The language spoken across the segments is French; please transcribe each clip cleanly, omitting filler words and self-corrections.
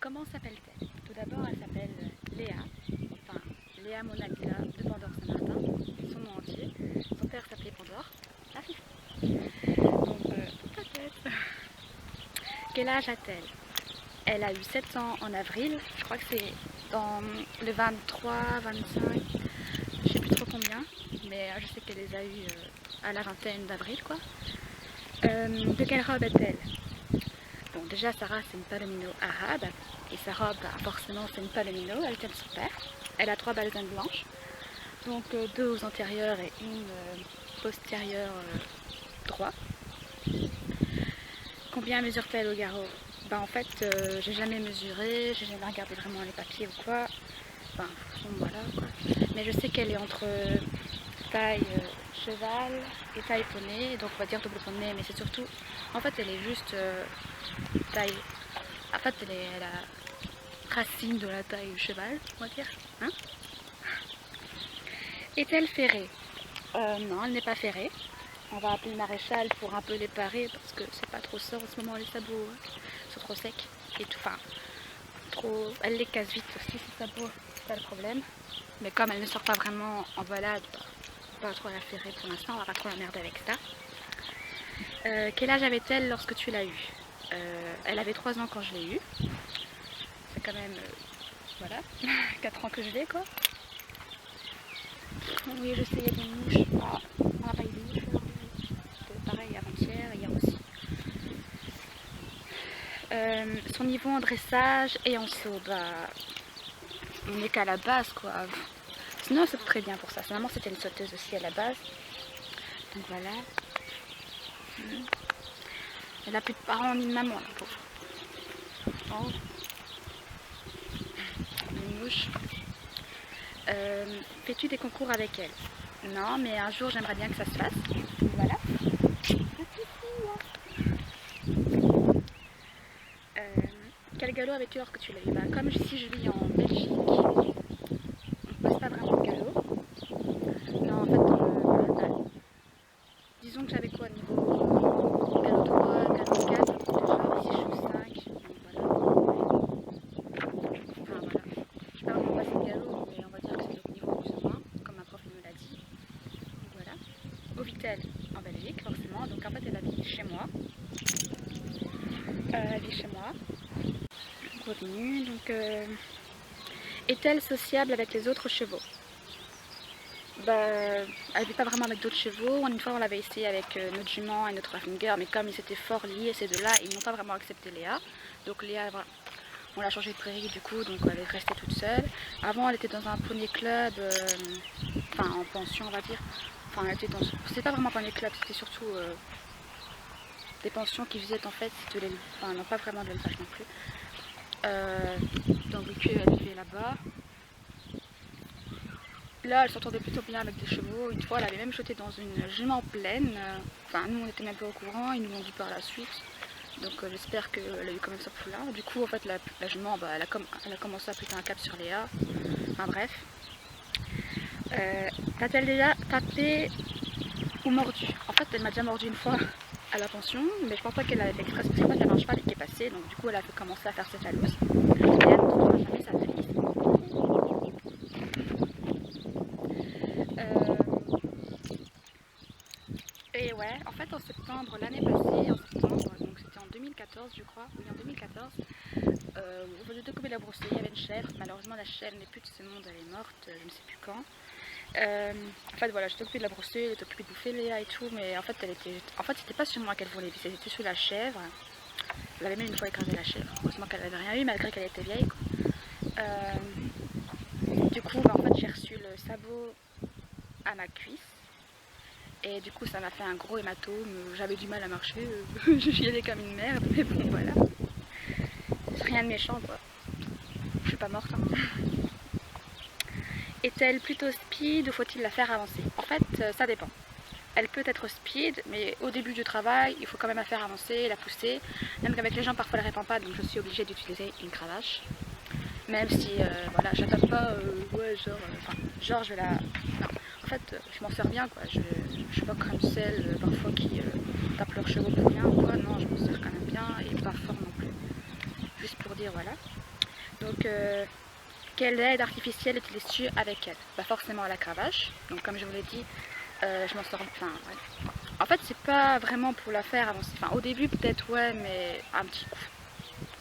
Comment s'appelle-t-elle? Tout d'abord, elle s'appelle Léa, enfin Léa Monadilla de Pandore-Saint-Martin, son nom entier. Son père s'appelait Pandore, la fille. Donc, toute la tête. Quel âge a-t-elle? Elle a eu 7 ans en avril, je crois que c'est dans le 23, 25, je sais plus trop combien, mais je sais qu'elle les a eu à la vingtaine d'avril, quoi. De quelle robe est-elle? Bon, déjà, Sarah, c'est une palomino arabe, et sa robe, forcément, c'est une palomino, elle tient de son père. Elle a 3 balsanes blanches, donc 2 aux antérieures et une postérieure droit. Combien mesure-t-elle au garrot? Ben, en fait, j'ai jamais mesuré, j'ai jamais regardé vraiment les papiers ou quoi. Enfin, voilà, quoi. Mais je sais qu'elle est entre taille cheval et taille poney, donc on va dire double poney, mais c'est surtout, en fait elle est juste taille, en fait elle est la racine de la taille cheval, on va dire, hein. Est-elle ferrée? Non, elle n'est pas ferrée. On va appeler le maréchal pour un peu les parer parce que c'est pas trop ça en ce moment, les sabots sont trop secs et tout, enfin trop, elle les casse vite aussi ces sabots, c'est pas le problème. Mais comme elle ne sort pas vraiment en balade, pas trop la ferrer pour l'instant, on va pas trop la merder avec ça. Quel âge avait-elle lorsque tu l'as eue? Elle avait 3 ans quand je l'ai eue. C'est quand même, voilà, 4 ans que je l'ai, quoi. Oui, je sais, il y a des mouches. Ah, on n'a pas eu des mouches aujourd'hui. C'était pareil avant-hier, hier aussi. Son niveau en dressage et en saut, bah, on n'est qu'à la base, quoi. Sinon, elle saute très bien pour ça. Sa maman, c'était une sauteuse aussi à la base. Donc voilà. Elle n'a plus de parents ni de maman, la pauvre. Oh. Une mouche. Fais-tu des concours avec elle? Non, mais un jour, j'aimerais bien que ça se fasse. Voilà. Quel galop avais-tu lorsque tu l'as eu? Bah, comme si je vis en Belgique, on ne passe pas vraiment de galop. Non, en fait, voilà, disons que j'avais quoi niveau galop 3, galop 4, déjà, si je suis 5, donc voilà. Enfin voilà, je sais pas vraiment passer de galop, mais on va dire que c'est notre niveau plus ou moins, comme ma prof me l'a dit. Donc voilà. Où vit-elle? En Belgique, forcément, donc en fait elle habite chez moi. Elle vit chez moi. Continue, donc est-elle sociable avec les autres chevaux? Bah, elle vit pas vraiment avec d'autres chevaux. Une fois on l'avait essayé avec notre jument et notre Haflinger, mais comme ils étaient fort liés ces deux-là, ils n'ont pas vraiment accepté Léa. Donc Léa, on l'a changé de prairie du coup, donc elle est restée toute seule. Avant elle était dans un poney club, enfin en pension on va dire. Enfin elle était dans, c'était pas vraiment un poney club, c'était surtout des pensions qui faisaient en fait de l'élevage, enfin non pas vraiment de l'élevage non plus. Donc elle vivait là-bas. Là, elle s'entendait plutôt bien avec des chevaux. Une fois, elle avait même sauté dans une jument pleine. Enfin, nous, on était même pas au courant. Ils nous l'ont dit par la suite. Donc, j'espère qu'elle a eu quand même sa poulain. Du coup, en fait, la jument, bah, elle a commencé à péter un cap sur Léa. Enfin, bref. T'a-t-elle déjà tapé ou mordu? En fait, elle m'a déjà mordu une fois à la pension, mais je pense pas qu'elle avait fait exprès. Parce qu'en fait, il y avait un cheval qui est passé. Donc, du coup, elle a commencé à faire ses jalouse. Et elle ne trouvera jamais sa fille. Et ouais, en fait en septembre, l'année passée, en septembre, donc c'était en 2014 je crois, oui en 2014, on faisait couper la broussaille, il y avait une chèvre, malheureusement la chèvre n'est plus de ce monde, elle est morte, je ne sais plus quand. En fait voilà, j'étais occupée de la broussaille, elle était occupée de bouffer Léa et tout, mais en fait c'était pas sur moi qu'elle voulait visser, c'était sur la chèvre. Elle avait même une fois écrasé la chèvre, heureusement qu'elle n'avait rien eu malgré qu'elle était vieille, quoi. Du coup bah, en fait j'ai reçu le sabot à ma cuisse. Et du coup ça m'a fait un gros hématome, j'avais du mal à marcher, je chialais comme une merde, mais bon voilà. Rien de méchant quoi, je suis pas morte. Hein. Est-elle plutôt speed ou faut-il la faire avancer? En fait ça dépend. Elle peut être speed, mais au début du travail, il faut quand même la faire avancer, la pousser. Même qu'avec les gens parfois elle répond pas, donc je suis obligée d'utiliser une cravache. Même si voilà, j'attaque pas, ouais genre je vais la... Non. En fait, je m'en sers bien quoi, je suis pas comme celles parfois qui tapent leurs chevaux pour rien ou quoi, non, je m'en sers quand même bien et pas fort non plus. Juste pour dire voilà. Donc quelle aide artificielle utilises-tu avec elle? Bah forcément la cravache. Donc comme je vous l'ai dit, je m'en sors. Enfin, ouais. En fait, c'est pas vraiment pour la faire avancer. Enfin, au début peut-être ouais, mais un petit coup.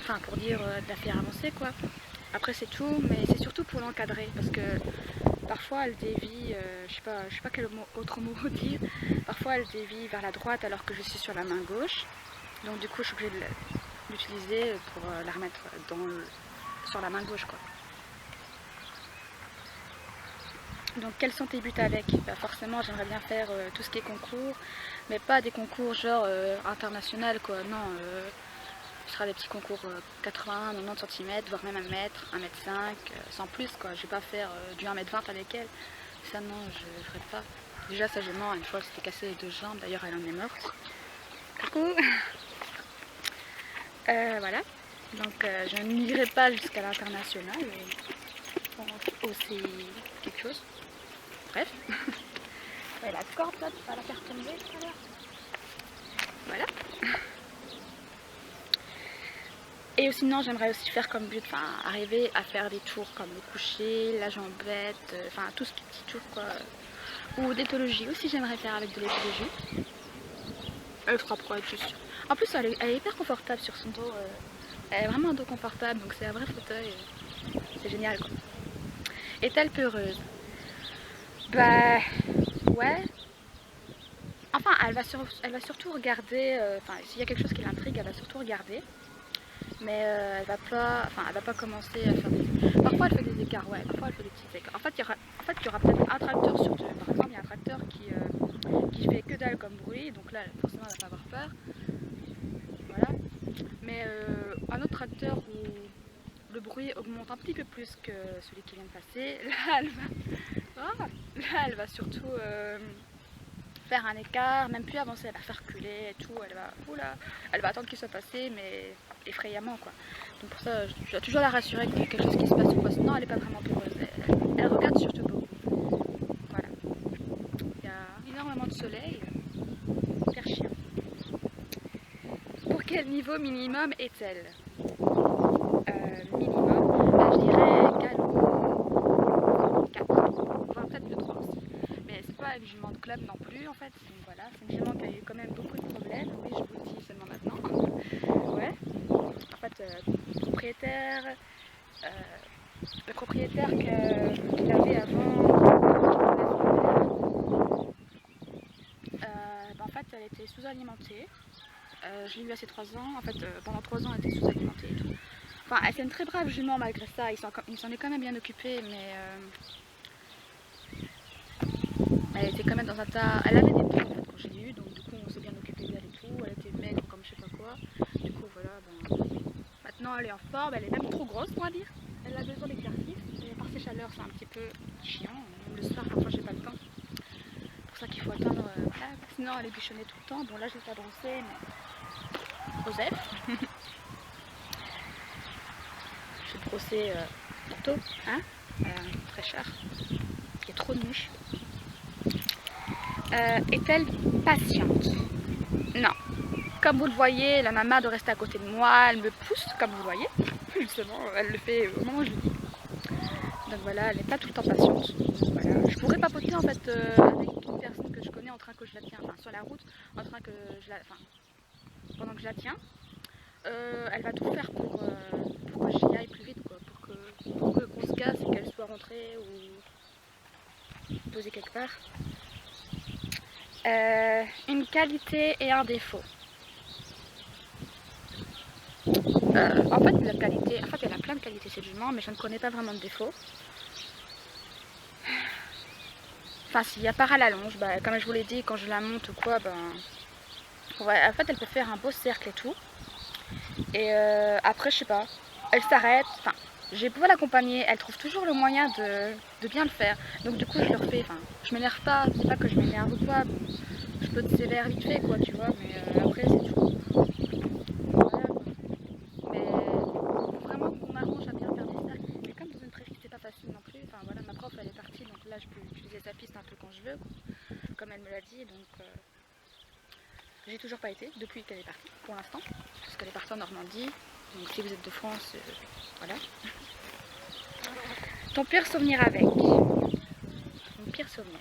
Enfin, pour dire de la faire avancer quoi. Après c'est tout, mais c'est surtout pour l'encadrer parce que parfois elle dévie, je sais pas quel autre mot dire. Parfois elle dévie vers la droite alors que je suis sur la main gauche. Donc du coup je suis obligée de l'utiliser pour la remettre sur la main gauche quoi. Donc quels sont tes buts avec? Bah, forcément j'aimerais bien faire tout ce qui est concours, mais pas des concours genre international quoi, non. Ce sera des petits concours 80, 90 cm, voire même 1 mètre, 1m5, sans plus quoi. Je vais pas faire du 1m20 avec elle. Ça non, je ferai pas. Déjà ça gênant, une fois elle s'était cassée les 2 jambes, d'ailleurs elle en est morte. Coucou. Voilà. Donc je n'irai pas jusqu'à l'international. C'est quelque chose. Bref. Ouais, la corde là, tu vas la faire tomber tout à l'heure. Voilà. Et sinon j'aimerais aussi faire comme but, enfin arriver à faire des tours comme le coucher, la jambette, enfin tout ce qui est petit tour quoi. Ou d'éthologie aussi j'aimerais faire avec de l'éthologie. Elle fera pour être juste. En plus elle est hyper confortable sur son dos. Elle est vraiment un dos confortable donc c'est un vrai fauteuil. C'est génial quoi. Est-elle peureuse? Bah ouais. Enfin elle va surtout regarder, enfin s'il y a quelque chose qui l'intrigue elle va surtout regarder. Mais elle va pas commencer à faire des... Parfois elle fait des écarts, ouais, parfois elle fait des petits écarts. En fait, il y aura peut-être un tracteur sur deux. Par exemple, il y a un tracteur qui fait que dalle comme bruit, donc là, forcément, elle va pas avoir peur. Voilà. Mais un autre tracteur où le bruit augmente un petit peu plus que celui qui vient de passer, là, elle va surtout faire un écart, même plus avancer, elle va faire reculer et tout, elle va attendre qu'il soit passé, mais effrayamment quoi. Donc pour ça, je dois toujours la rassurer qu'il y a quelque chose qui se passe ou quoi, sinon elle n'est pas vraiment peureuse, elle regarde surtout beaucoup. Voilà. Il y a énormément de soleil, super chien. Pour quel niveau minimum est-elle? Minimum, ben, je dirais galop 4, voire peut-être le 3 aussi. Mais c'est pas une jument de club non plus en fait, donc voilà, c'est une jument qui a eu quand même beaucoup de problèmes, oui je vous le dis seulement maintenant. Ouais. En fait, le propriétaire qu'il avait avant, ben, en fait elle était sous-alimentée. Je l'ai eu à ses 3 ans, en fait pendant 3 ans elle était sous-alimentée et tout. Enfin c'est une très brave jument malgré ça, il s'en est quand même bien occupé, mais elle était quand même dans un tas. Elle avait des poux en fait quand je l'ai eu, donc du coup on s'est bien occupé d'elle et tout. Elle était maigre comme je sais pas quoi. Du coup voilà, ben, maintenant elle est en forme, elle est même trop grosse on va dire. Elle a besoin d'exercice, et par ses chaleurs c'est un petit peu chiant. Le soir parfois j'ai pas le temps. C'est pour ça qu'il faut attendre. Sinon elle est bichonnée tout le temps. Bon là je l'ai pas brossée, mais Joseph. Je vais brosser bientôt, hein, très cher. Il y a trop de mouches. Est-elle patiente? Non. Comme vous le voyez, la maman doit rester à côté de moi, elle me pousse, comme vous le voyez. Justement, elle le fait au moment où je le dis. Donc voilà, elle n'est pas tout le temps patiente. Voilà. Je pourrais papoter en fait avec une personne que je connais en train que je la tiens, enfin sur la route, en train que je la, enfin, pendant que je la tiens. Elle va tout faire pour que j'y aille plus vite, quoi, pour qu'on se casse et qu'elle soit rentrée ou posée quelque part. Une qualité et un défaut. En fait, elle a plein de qualités cette jument, mais je ne connais pas vraiment de défaut. Enfin, s'il y a part à la longe, bah, comme je vous l'ai dit, quand je la monte ou quoi, ben, ouais, en fait, elle peut faire un beau cercle et tout. Et après, je sais pas, elle s'arrête. Enfin, j'ai beau l'accompagner, elle trouve toujours le moyen de bien le faire. Donc du coup, je le refais. Enfin, je m'énerve pas. C'est pas que je m'énerve ou quoi. Bon, je peux te sévère vite fait, quoi, tu vois. Mais après, c'est tout. Voilà, quoi. Mais faut vraiment qu'on arrange à bien faire des cercles. Mais comme dans une prairie, c'est pas facile non plus. Enfin voilà, ma prof elle est partie, donc là je peux utiliser sa piste un peu quand je veux, quoi. Comme elle me l'a dit. Donc j'ai toujours pas été depuis qu'elle est partie, pour l'instant, parce qu'elle est partie en Normandie. Donc si vous êtes de France, voilà. Ton pire souvenir avec. Ton pire souvenir.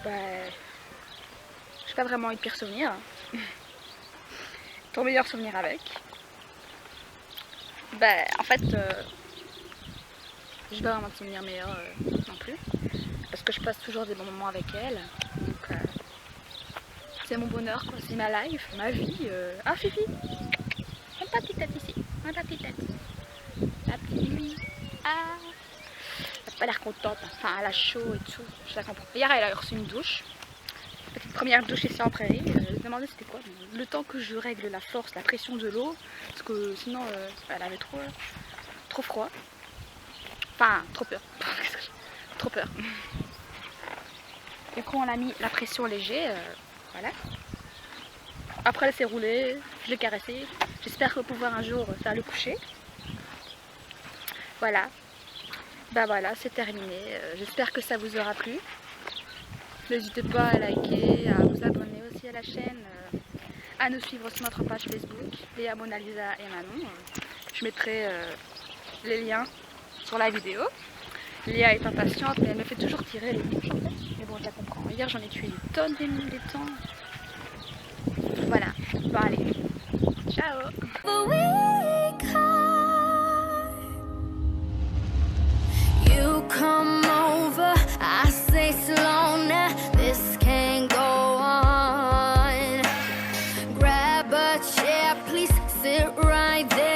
Bah, j'ai pas vraiment eu de pire souvenir. Ton meilleur souvenir avec. Bah, en fait, j'ai pas vraiment de souvenir meilleur non plus. Parce que je passe toujours des bons moments avec elle. Donc, c'est mon bonheur, quoi. C'est ma life, ma vie. Ah, Fifi, une petite tête ici. Une petite tête. La petite Fifi. Ah, elle a pas l'air contente. Enfin, elle a chaud et tout. Je la comprends. Hier, elle a reçu une douche. Petite première douche ici en prairie. Je me demandais c'était quoi. Le temps que je règle la force, la pression de l'eau. Parce que sinon, elle avait trop froid. Enfin, trop peur. Trop peur. Du coup, on a mis la pression léger. Voilà. Après, elle s'est roulée. Je l'ai caressée. J'espère pouvoir un jour faire le coucher. Voilà. Bah voilà, c'est terminé. J'espère que ça vous aura plu. N'hésitez pas à liker, à vous abonner aussi à la chaîne, à nous suivre sur notre page Facebook, Léa, Mona Lisa et Manon. Je mettrai les liens sur la vidéo. Léa est impatiente, mais elle me fait toujours tirer les bouches. Mais bon, je la comprends. Hier, j'en ai tué des tonnes des temps. Voilà. Bon, allez. Ciao. You come over, I say slow now, this can't go on. Grab a chair, please sit right there.